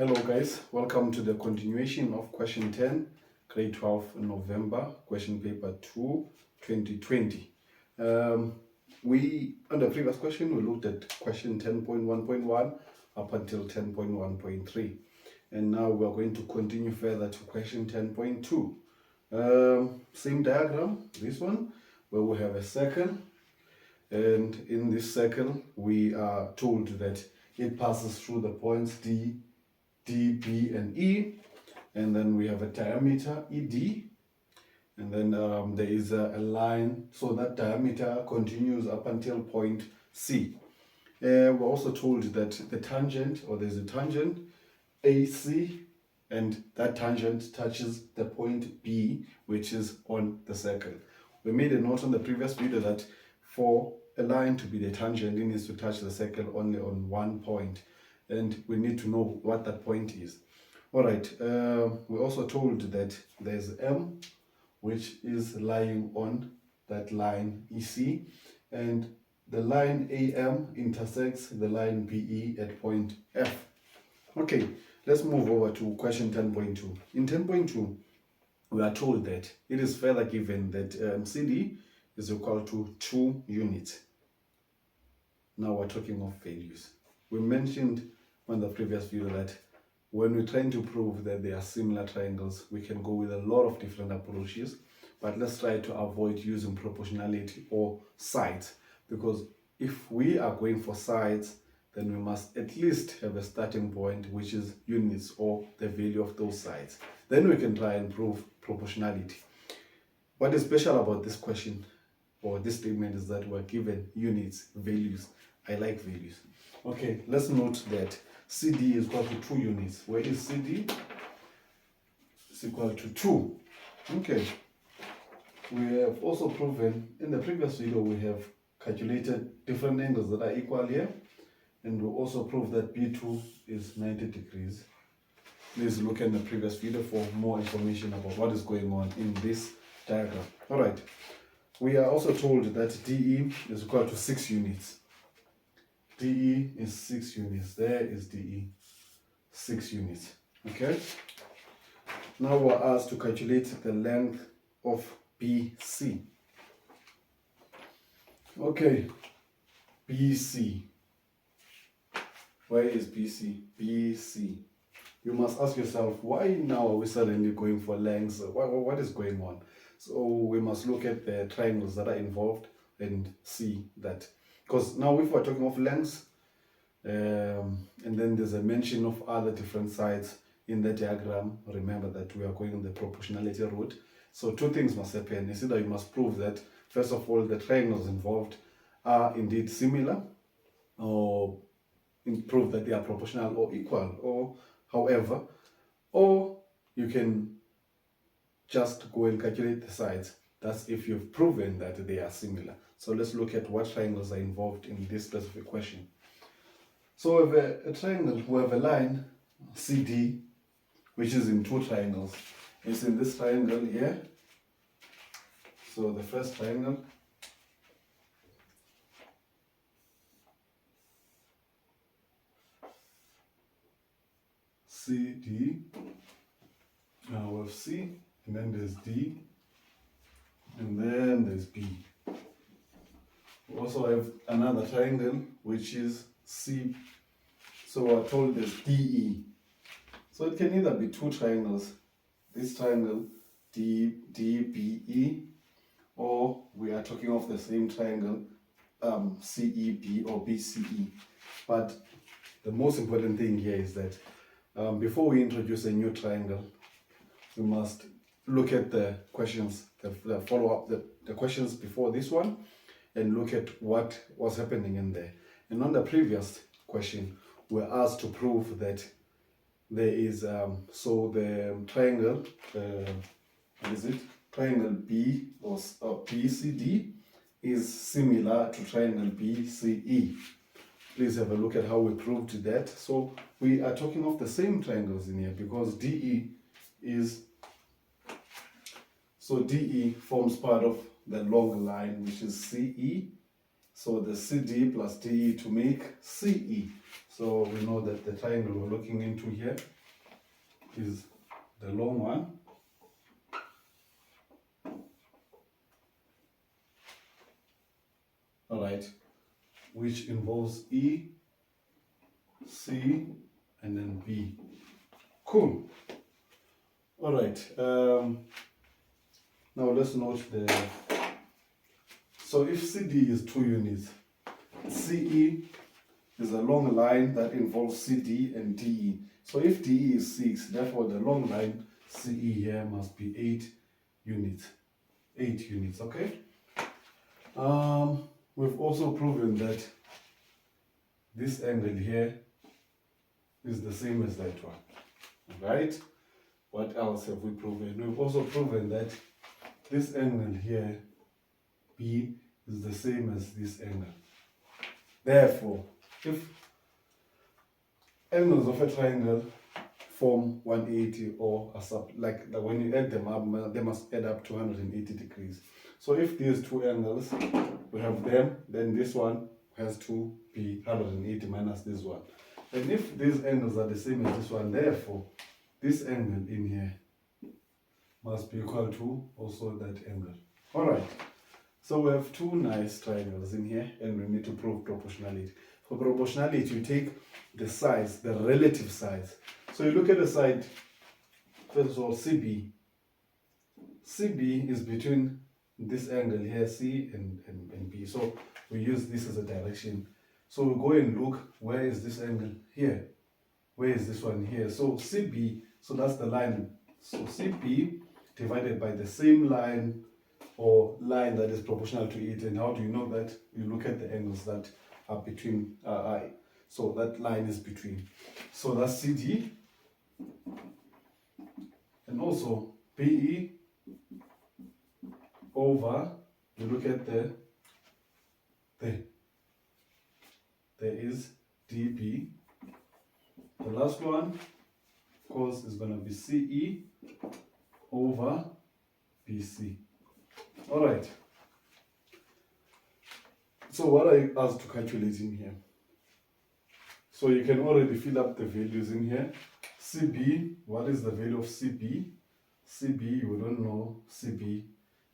Hello guys, welcome to the continuation of question 10, grade 12 November, question paper 2, 2020. On the previous question, we looked at question 10.1.1 up until 10.1.3. And now we are going to continue further to question 10.2. Same diagram, this one, where we have a circle. And in this circle, we are told that it passes through the points D, B, and E, and then we have a diameter ED, and then there is a line, so that diameter continues up until point C. We're also told that the tangent, or there's a tangent AC, and that tangent touches the point B, which is on the circle. We made a note on the previous video that for a line to be the tangent, it needs to touch the circle only on one point. And we need to know what that point is. All right, we're also told that there's M, which is lying on that line EC, and the line AM intersects the line BE at point F. Okay, let's move over to question 10.2. In 10.2, we are told that it is further given that CD is equal to 2 units. Now we're talking of values. We mentioned on the previous video that when we're trying to prove that they are similar triangles, we can go with a lot of different approaches, but let's try to avoid using proportionality or sides, because if we are going for sides, then we must at least have a starting point, which is units or the value of those sides. Then we can try and prove proportionality. What is special about this question or this statement is that we're given units, values. I like values. Okay, let's note that CD is equal to 2 units. Where is CD? It's equal to 2. Okay. We have also proven, in the previous video, we have calculated different angles that are equal here. And we also proved that B2 is 90 degrees. Please look at the previous video for more information about what is going on in this diagram. All right. We are also told that DE is equal to 6 units. DE is 6 units. There is DE, 6 units. Okay. Now we're asked to calculate the length of BC. Okay. BC. Where is BC? BC. You must ask yourself, why now are we suddenly going for lengths? What is going on? So we must look at the triangles that are involved and see that. Because now if we're talking of lengths, and then there's a mention of other different sides in the diagram, remember that we are going the proportionality route. So two things must happen. It's either you must prove that, first of all, the triangles involved are indeed similar, or prove that they are proportional or equal, or however, or you can just go and calculate the sides. That's if you've proven that they are similar. So let's look at what triangles are involved in this specific question. So we have a triangle, we have a line CD, which is in 2 triangles. It's in this triangle here. So the first triangle, CD, now we have C, and then there's D, and then there's B. We also have another triangle, which is C. So we're told there's DE. So it can either be 2 triangles, this triangle DBE, or we are talking of the same triangle CEB or BCE. But the most important thing here is that before we introduce a new triangle, we must look at the questions, the follow-up, the questions before this one, and look at what was happening in there. And on the previous question, we're asked to prove that there is, so the triangle, what is it? Triangle B or BCD is similar to triangle BCE. Please have a look at how we proved that. So we are talking of the same triangles in here because DE is, so DE forms part of the long line, which is CE. So the CD plus DE to make CE. So we know that the triangle we're looking into here is the long one. All right, which involves E, C, and then B. Cool. All right. Now let's note the. So if CD is 2 units, CE is a long line that involves CD and DE. So if DE is 6, therefore the long line CE here must be 8 units. 8 units, okay? We've also proven that this angle here is the same as that one, right? What else have we proven? We've also proven that this angle here, B, is the same as this angle. Therefore, if angles of a triangle form 180 or like when you add them up, they must add up to 180 degrees. So if these two angles, we have them, then this one has to be 180 minus this one. And if these angles are the same as this one, therefore, this angle in here must be equal to also that angle. All right. So we have two nice triangles in here, and we need to prove proportionality. For proportionality, you take the size, the relative size. So you look at the side, first of all, CB. CB is between this angle here, C and B. So we use this as a direction. So we go and look, where is this angle here? Where is this one here? So CB, so that's the line. So CB divided by the same line or line that is proportional to it. And how do you know that? You look at the angles that are between so that line is between. So that's CD. And also BE over, you look at there is DB. The last one, of course, is going to be CE over BC. All right. So what are you asked to calculate in here? So you can already fill up the values in here. CB, what is the value of CB? CB, we don't know CB.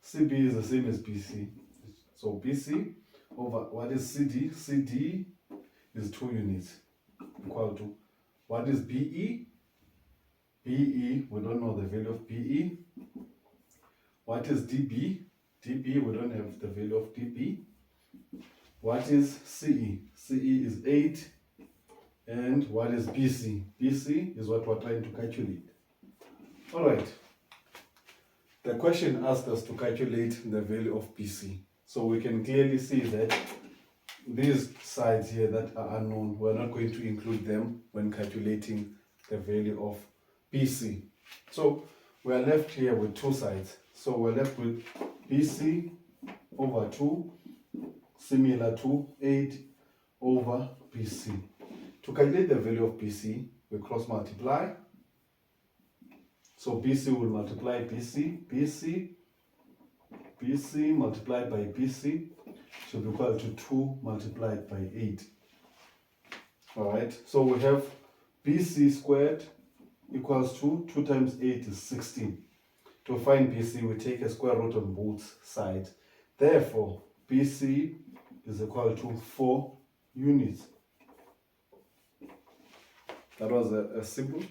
CB is the same as BC. So BC over, what is CD? CD is 2 units, equal to, what is BE? BE, we don't know the value of BE. What is DB? DB, we don't have the value of DB. What is CE? CE is 8. And what is BC? BC is what we're trying to calculate. All right. The question asked us to calculate the value of BC. So we can clearly see that these sides here that are unknown, we're not going to include them when calculating the value of BC. So we're left here with two sides. So we're left with BC over 2, similar to 8 over BC. To calculate the value of BC, we cross multiply. So BC will multiply BC, BC multiplied by BC should be equal to 2 multiplied by 8. All right, so we have BC squared equals to 2 times 8 is 16. To find BC, we take a square root on both sides. Therefore, BC is equal to 4 units. That was a simple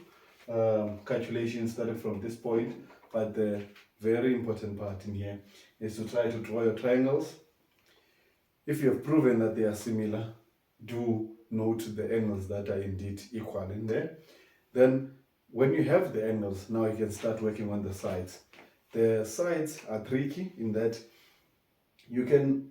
calculation starting from this point, but the very important part in here is to try to draw your triangles. If you have proven that they are similar, do note the angles that are indeed equal in there. Then when you have the angles, now you can start working on the sides. The sides are tricky in that you can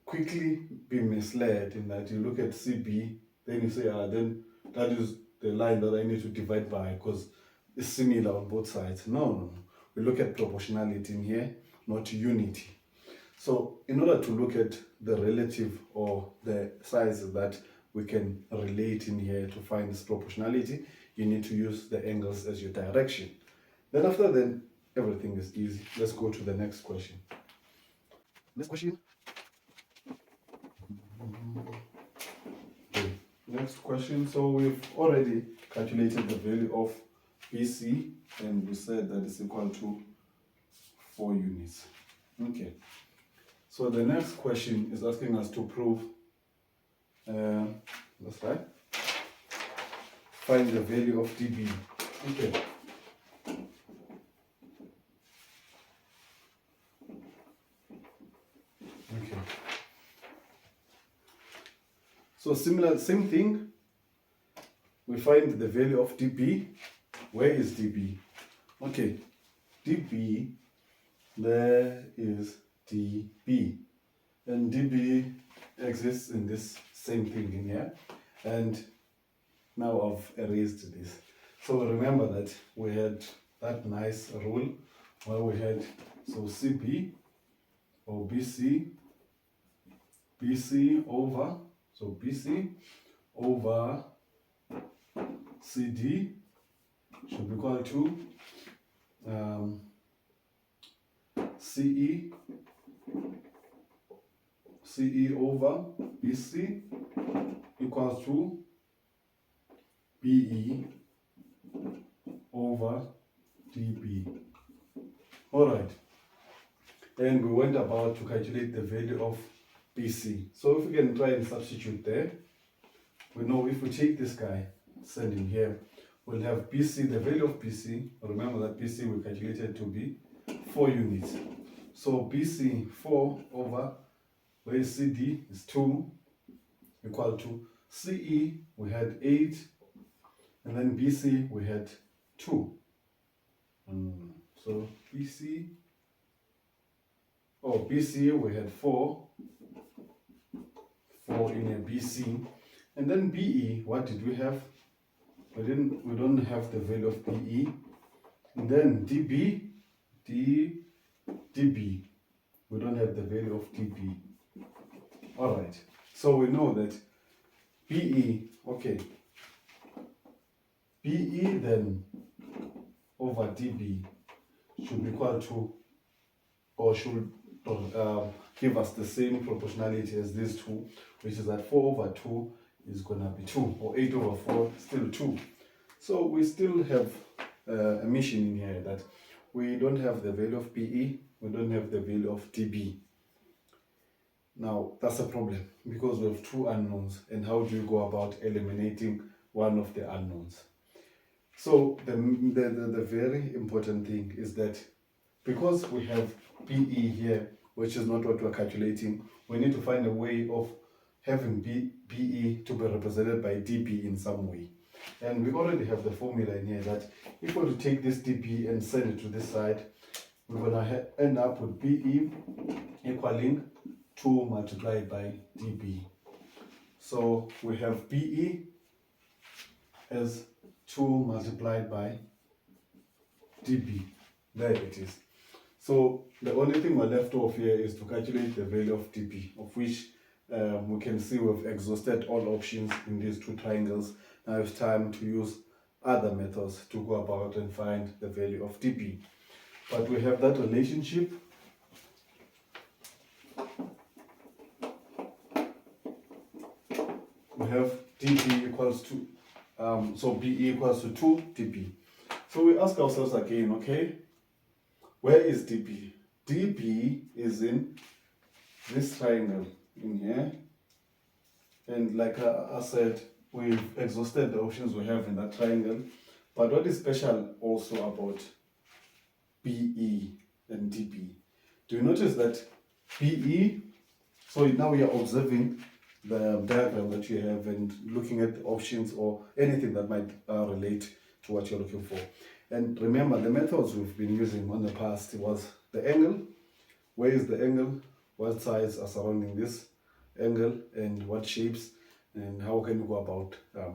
quickly be misled in that you look at CB, then you say, then that is the line that I need to divide by because it's similar on both sides. No. We look at proportionality in here, not unity. So in order to look at the relative or the sizes that we can relate in here to find this proportionality, you need to use the angles as your direction. Then after that, everything is easy. Let's go to the next question. Next question. Okay. Next question. So we've already calculated the value of BC, and we said that it's equal to 4 units. Okay. So the next question is asking us to prove, that's right, find the value of dB. Okay. Okay. So same thing. We find the value of dB. Where is dB? Okay, dB, there is dB. And dB exists in this same thing in here. And now I've erased this. So remember that we had that nice rule where we had, so CB or BC over, so BC over CD should be equal to CE over BC equals to BE over DB. All right. And we went about to calculate the value of BC. So if we can try and substitute there, we know if we take this guy, send him here, we'll have BC, the value of BC. Remember that BC we calculated to be 4 units. So BC 4 over, where is CD is 2, equal to CE we had 8, and then BC we had 2. So BC we had 4 in a BC, and then BE, what did we have? We don't have the value of BE, and then DB, we don't have the value of DB. All right, so we know that BE, okay, BE then over DB should be equal to, or should give us the same proportionality as these two, which is that 4 over 2 is gonna be 2, or 8 over 4 still 2. So we still have a mission in here that we don't have the value of BE, we don't have the value of DB. Now that's a problem because we have two unknowns, and how do you go about eliminating one of the unknowns? So the very important thing is that because we have BE here, which is not what we're calculating, we need to find a way of having BE to be represented by DB in some way. And we already have the formula in here that if we were to take this DB and send it to this side, we're going to end up with BE equaling 2 multiplied by DB. So we have BE as 2 multiplied by DB. There it is. So the only thing we're left off here is to calculate the value of DB, of which we can see we've exhausted all options in these two triangles. Now it's time to use other methods to go about and find the value of DB. But we have that relationship. We have DB equals to, so BE equals to 2 DB. So we ask ourselves again, okay, where is DB? DB is in this triangle in here. And like I said, we've exhausted the options we have in that triangle. But what is special also about BE and DB? Do you notice that BE, so now we are observing the diagram that you have and looking at the options or anything that might relate to what you're looking for. And remember, the methods we've been using on the past was the angle. Where is the angle? What sides are surrounding this angle, and what shapes, and how can you go about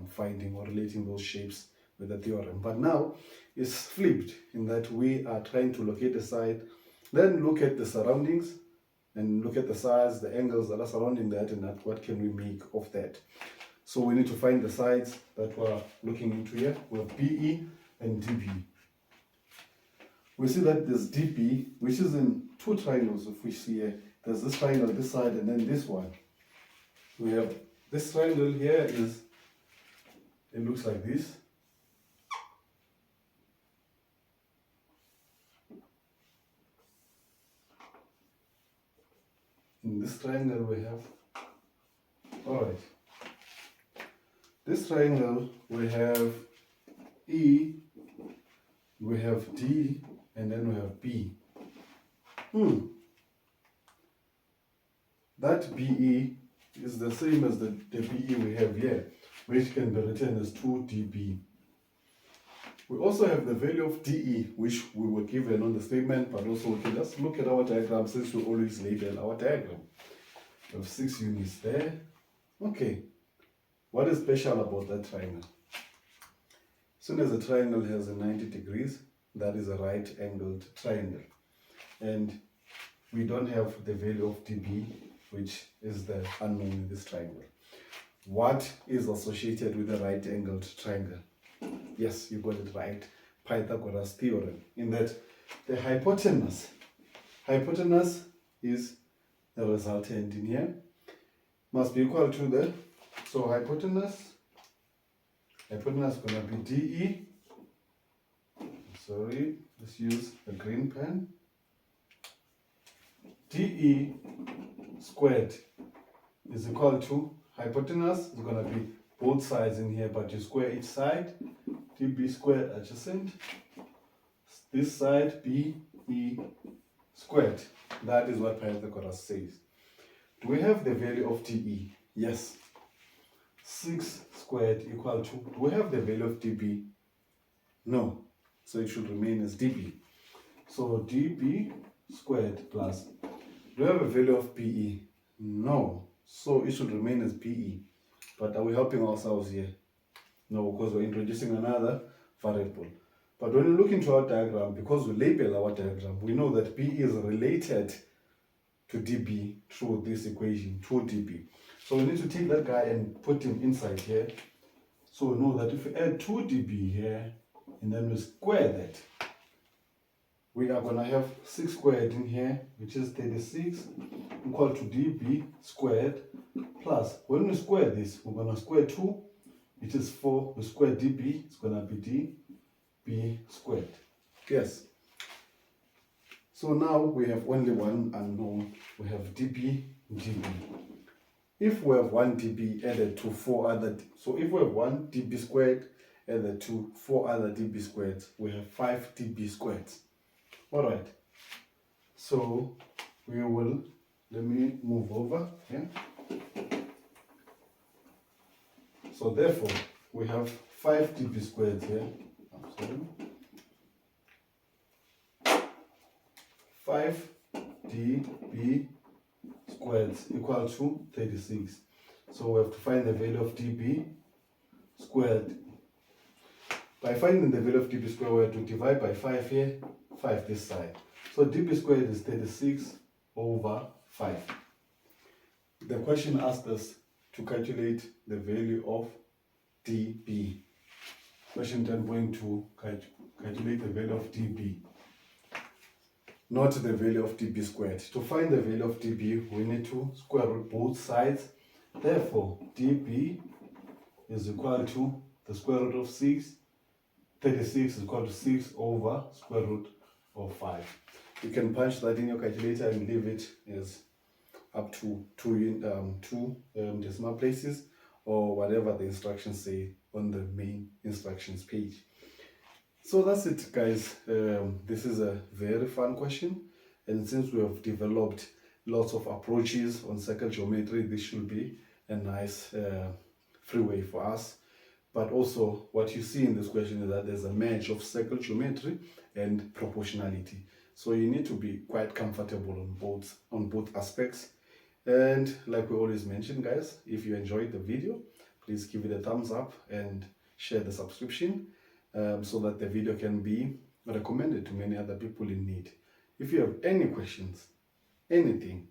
finding or relating those shapes with the theorem. But now it's flipped in that we are trying to locate a side, then look at the surroundings, and look at the sides, the angles that are surrounding that, and what can we make of that. So we need to find the sides that we're looking into here with BE and DB. We see that there's DB, which is in two triangles, if we see here. There's this triangle, this side, and then this one. we have this triangle here is, it looks like this. In this triangle we have, alright, this triangle we have E, we have D, and then we have B. That BE is the same as the BE we have here, which can be written as 2dB. We also have the value of DE, which we were given on the statement, but also we can just look at our diagram since we always label our diagram. We have 6 units there. Okay, what is special about that triangle? As soon as a triangle has a 90 degrees, that is a right-angled triangle. And we don't have the value of dB, which is the unknown in this triangle. What is associated with a right-angled triangle? Yes, you got it right. Pythagoras theorem. In that the hypotenuse is the resultant in here, must be equal to the, so hypotenuse is going to be DE. Sorry, let's use a green pen. DE squared is equal to, hypotenuse is going to be both sides in here, but you square each side. DB squared adjacent. This side BE squared. That is what Pythagoras says. Do we have the value of DE? Yes. 6 squared equal to, do we have the value of DB? No. So it should remain as DB. So DB squared plus, do we have a value of BE? No. So it should remain as BE. But are we helping ourselves here? No, because we're introducing another variable. But when we look into our diagram, because we label our diagram, we know that BE is related to dB through this equation, 2dB. So we need to take that guy and put him inside here. So we know that if we add 2dB here, and then we square that, we are going to have 6 squared in here, which is 36, equal to dB squared, plus, when we square this, we're going to square 2, which is 4, we square dB, it's going to be dB squared. Yes. So now we have only one unknown, we have dB, dB. If we have 1 dB added to 4 other, so if we have 1 dB squared added to 4 other dB squared, we have 5 dB squared. Alright, so we will, let me move over here. So therefore, we have 5 dB squared here. I'm sorry. 5 dB squared equal to 36. So we have to find the value of dB squared. By finding the value of dB squared, we have to divide by 5 here, 5 this side. So dB squared is 36 over 5. The question asked us to calculate the value of dB. Question 10.2, calculate the value of dB. Not the value of dB squared. To find the value of dB, we need to square root both sides. Therefore, dB is equal to the square root of 6. 36 is equal to 6 over square root of 5. You can punch that in your calculator and leave it as up to two decimal places, or whatever the instructions say on the main instructions page. So that's it, guys. This is a very fun question, and since we have developed lots of approaches on circle geometry, this should be a nice freeway for us. But also what you see in this question is that there's a match of circle geometry and proportionality. So you need to be quite comfortable on both aspects. And like we always mention, guys, if you enjoyed the video, please give it a thumbs up and share the subscription so that the video can be recommended to many other people in need. If you have any questions, anything,